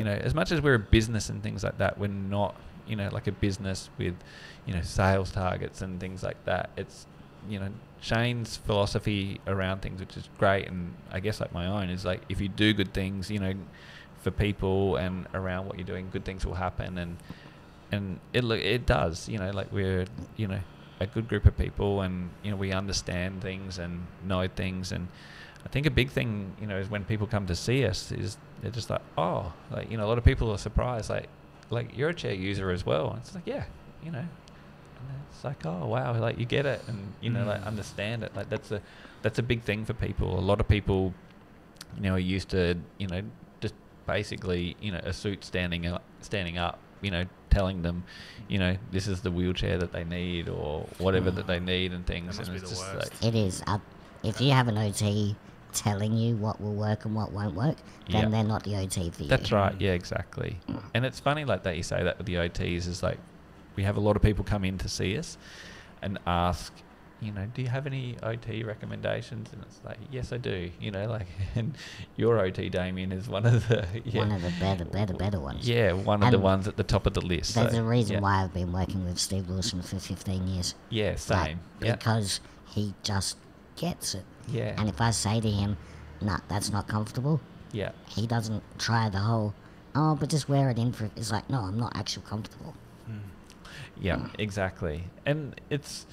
As much as we're a business and things like that, we're not a business with sales targets and things like that. It's Shane's philosophy around things, which is great, and I guess my own is if you do good things for people and around what you're doing, good things will happen, and it does. We're a good group of people, and we understand things and know things. And I think a big thing is when people come to see us is they're just a lot of people are surprised, you're a chair user as well. And it's and it's oh wow, you get it, and understand it. That's a big thing for people. A lot of people are used to just basically a suit standing up, telling them this is the wheelchair that they need or whatever that they need and things. That must and be it's the just worst. It is. If you have an OT telling you what will work and what won't work, then they're not the OT for you. That's right. Yeah, exactly. And it's funny that you say that with the OTs is we have a lot of people come in to see us and ask, do you have any OT recommendations? And it's like, yes, I do. And your OT, Damien, is one of the one of the better ones. Yeah, one of the ones at the top of the list. There's a reason why I've been working with Steve Wilson for 15 years. Yeah, same. Because he just gets it. Yeah. And if I say to him, nah, that's not comfortable, he doesn't try the whole, but just wear it in for... It's like, no, I'm not actually comfortable. Yeah, exactly. And it's...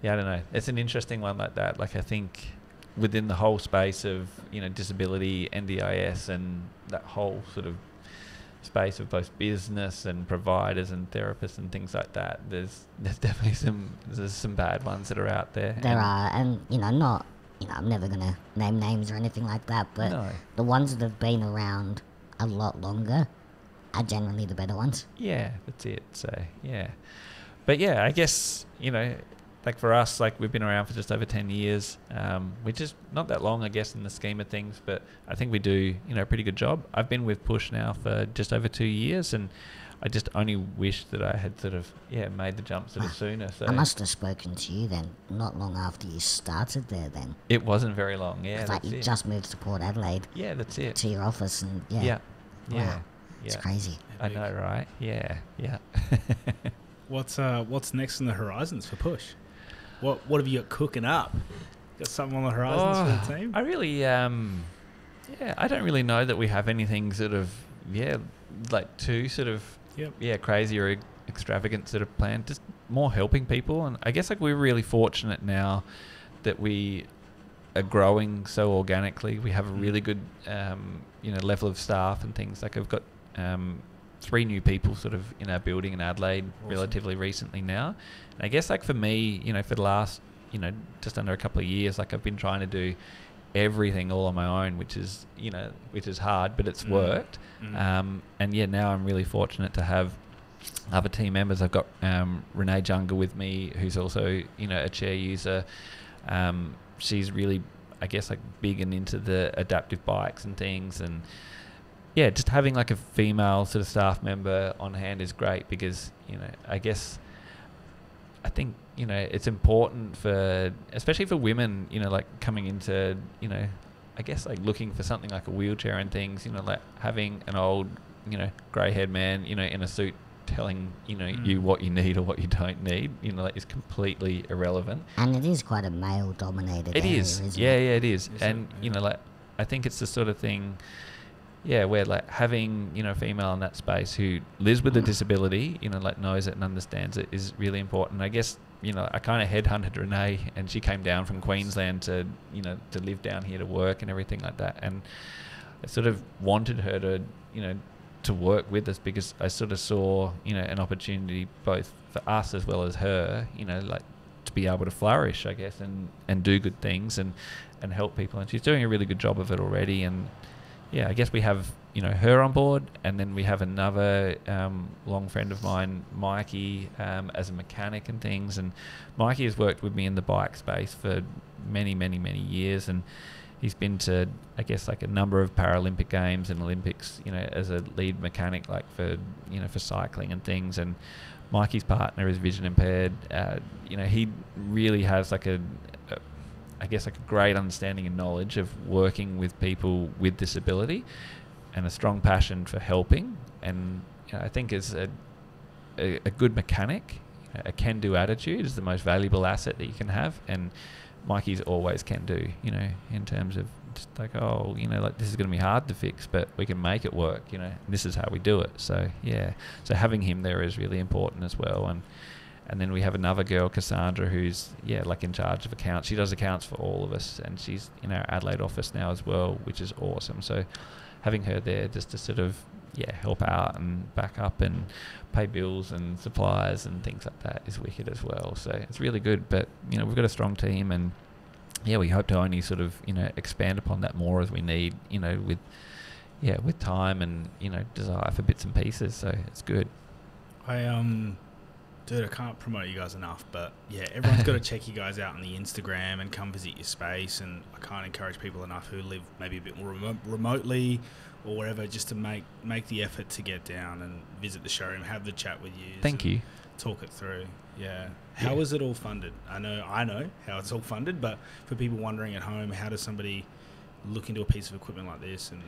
Yeah, I don't know. It's an interesting one like that. Like, I think within the whole space of, disability, NDIS, and that whole sort of space of both business and providers and therapists and things like that, there's definitely some bad ones that are out there. There are, and, not... I'm never going to name names or anything like that, but the ones that have been around a lot longer are generally the better ones. Yeah, that's it. So, yeah. But, yeah, I guess, like for us, like we've been around for just over 10 years, which is not that long, I guess, in the scheme of things, but I think we do, a pretty good job. I've been with Push now for just over 2 years, and I just only wish that I had sort of, made the jump sort of sooner. So I must have spoken to you then, not long after you started there then. It wasn't very long, yeah. It's like you just moved to Port Adelaide. Yeah, that's it. To your office, and Yeah. Wow. It's crazy. I know, right? Yeah. What's next in the horizons for Push? What have you got cooking up? Got something on the horizons for the team? I really, I don't really know that we have anything sort of, like too sort of, crazy or extravagant sort of plan. Just more helping people, and I guess like we're really fortunate now that we are growing so organically. We have a really good, level of staff and things. Like I've got 3 new people sort of in our building in Adelaide relatively recently now. And I guess like for me, for the last, just under a couple of years, like I've been trying to do everything all on my own, which is hard, but it's worked. And now I'm really fortunate to have other team members. I've got Renee Junga with me, who's also, a chair user. She's really, I guess, like big and into the adaptive bikes and things, and just having like a female sort of staff member on hand is great because, I think, it's important for, especially for women, like coming into, I guess like looking for something like a wheelchair and things, like having an old, grey-haired man, in a suit telling, you what you need or what you don't need, like is completely irrelevant. And it is quite a male-dominated area, isn't it? Yeah, it is. And, like, I think it's the sort of thing... where like having, a female in that space who lives with a disability, like knows it and understands it is really important. I guess, I kind of headhunted Renee, and she came down from Queensland to, to live down here to work and everything like that. And I sort of wanted her to, to work with us because I sort of saw, an opportunity both for us as well as her, like to be able to flourish, I guess, and do good things and help people. And she's doing a really good job of it already. And I guess we have, her on board, and then we have another long friend of mine, Mikey, as a mechanic and things. And Mikey has worked with me in the bike space for many, many, many years, and he's been to, I guess, like a number of Paralympic Games and Olympics, as a lead mechanic, like for, for cycling and things. And Mikey's partner is vision impaired. He really has like I guess like a great understanding and knowledge of working with people with disability, and a strong passion for helping. And I think as a good mechanic, a can-do attitude is the most valuable asset that you can have. And Mikey's always can do, in terms of just like, like this is going to be hard to fix, but we can make it work, and this is how we do it. So so having him there is really important as well. And then we have another girl, Cassandra, who's, like in charge of accounts. She does accounts for all of us, and she's in our Adelaide office now as well, which is awesome. So having her there just to sort of, help out and back up and pay bills and suppliers and things like that is wicked as well. So it's really good. But, we've got a strong team, and, we hope to only sort of, expand upon that more as we need, with time and, desire for bits and pieces. So it's good. Dude, I can't promote you guys enough, but everyone's got to check you guys out on the Instagram and come visit your space. And I can't encourage people enough who live maybe a bit more remotely or whatever, just to make the effort to get down and visit the showroom, have the chat with you. Thank you. talk it through. Yeah. How is it all funded? I know how it's all funded, but for people wondering at home, how does somebody look into a piece of equipment like this, and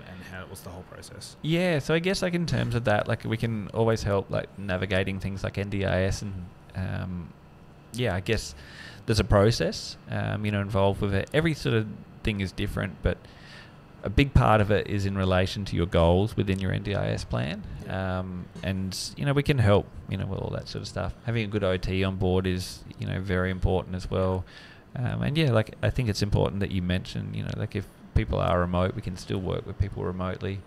what's the whole process? Yeah, so I guess like in terms of that, like we can always help like navigating things like NDIS and I guess there's a process involved with it. Every sort of thing is different, but a big part of it is in relation to your goals within your NDIS plan. And we can help with all that sort of stuff. Having a good OT on board is very important as well. Like I think it's important that you mention like if people are remote, we can still work with people remotely.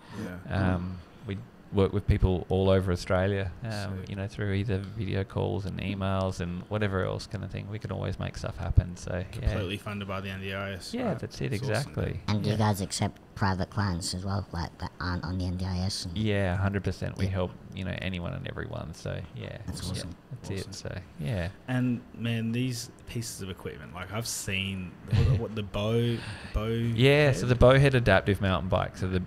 We work with people all over Australia, through either video calls and emails and whatever else kind of thing. We can always make stuff happen. So completely funded by the NDIS. Yeah, right? that's it. It's exactly. Awesome. And do you guys accept private clients as well, like that aren't on the NDIS? Yeah, 100%. We help anyone and everyone. So That's awesome. That's it. So yeah. And man, these pieces of equipment, like I've seen what the bow. Yeah, so the bowhead adaptive mountain bike. So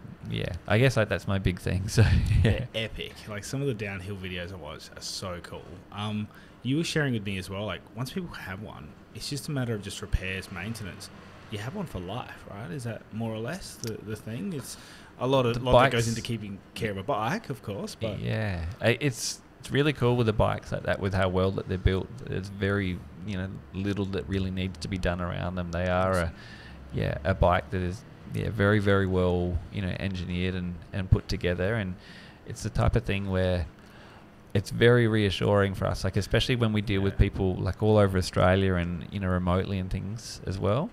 I guess like that's my big thing. So They're epic. Like some of the downhill videos I watched are so cool. You were sharing with me as well. Like once people have one, it's just a matter of just repairs, maintenance. You have one for life, right? Is that more or less the thing? It's a lot that goes into keeping care of a bike, of course. But yeah, it's really cool with the bikes like that, with how well that they're built. There's very little that really needs to be done around them. They are a bike that is very, very well engineered and put together, and it's the type of thing where it's very reassuring for us, like especially when we deal with people like all over Australia and remotely and things as well.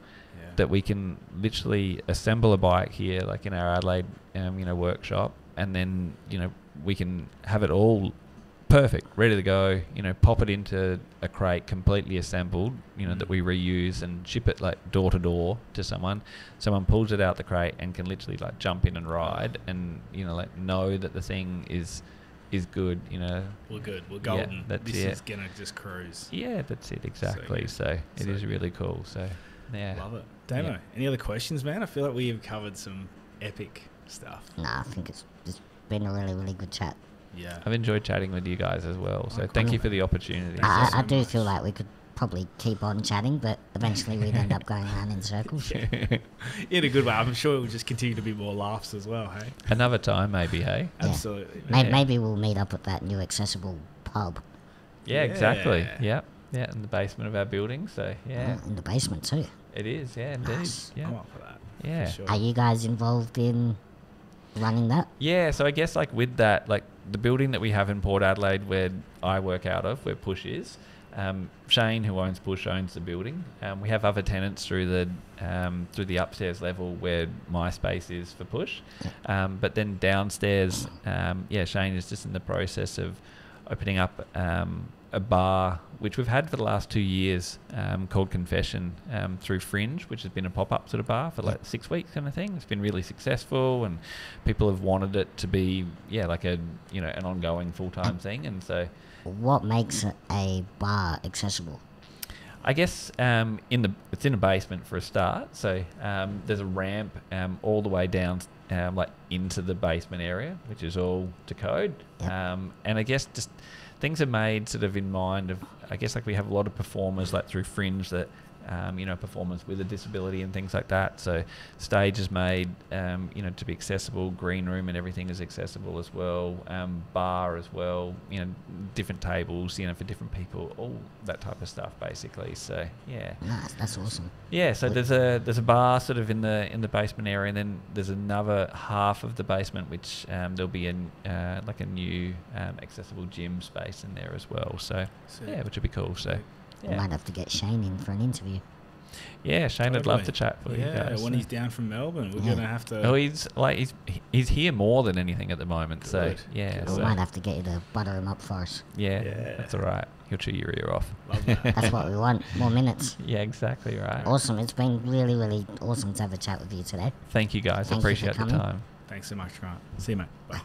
That we can literally assemble a bike here, like in our Adelaide, workshop, and then we can have it all perfect, ready to go. Pop it into a crate, completely assembled. That we reuse and ship it like door to door to someone. Someone pulls it out the crate and can literally like jump in and ride, and like know that the thing is good. We're good. We're golden. Yeah, this is gonna just cruise. Yeah, that's it exactly. So it is really cool. So. Yeah. Love it. Damo, any other questions, man? I feel like we have covered some epic stuff. Nah, I think it's been a really, really good chat. Yeah. I've enjoyed chatting with you guys as well. So thank you for the opportunity. I do feel like we could probably keep on chatting, but eventually we'd end up going around in circles. In a good way. I'm sure it will just continue to be more laughs as well, hey? Another time, maybe, hey? Yeah. Absolutely. Maybe we'll meet up at that new accessible pub. Yeah, exactly. Yeah. Yeah, in the basement of our building. So, yeah. In the basement too. It is, yeah, indeed. Nice. Yeah. I'm up for that. Yeah. For sure. Are you guys involved in running that? Yeah, so I guess like with that, like the building that we have in Port Adelaide where I work out of, where Push is, Shane, who owns Push, owns the building. We have other tenants through the upstairs level where my space is for Push. But then downstairs, Shane is just in the process of opening up a bar, which we've had for the last 2 years, called Confession, through Fringe, which has been a pop-up sort of bar for like 6 weeks kind of thing. It's been really successful, and people have wanted it to be like a an ongoing full-time thing. And so what makes a bar accessible? I guess it's in a basement for a start, so there's a ramp all the way down like into the basement area, which is all to code. And I guess just things are made sort of in mind of, I guess like we have a lot of performers like through Fringe that performers with a disability and things like that. So stage is made to be accessible, green room and everything is accessible as well, bar as well, different tables, for different people, all that type of stuff basically. So yeah. Nice, that's awesome. Yeah, so there's a bar sort of in the basement area, and then there's another half of the basement which there'll be a new accessible gym space in there as well. So yeah, which would be cool. So We might have to get Shane in for an interview. Yeah, Shane would love to chat with you guys. When he's down from Melbourne, we're gonna have to. Oh, he's here more than anything at the moment. Good. So yeah, we might have to get you to butter him up for us. Yeah, that's all right. He'll chew your ear off. Love that. That's what we want. More minutes. Yeah, exactly right. Awesome. It's been really, really awesome to have a chat with you today. Thank you guys. Thank Appreciate you the time. Thanks so much, Grant. See you, mate. Bye.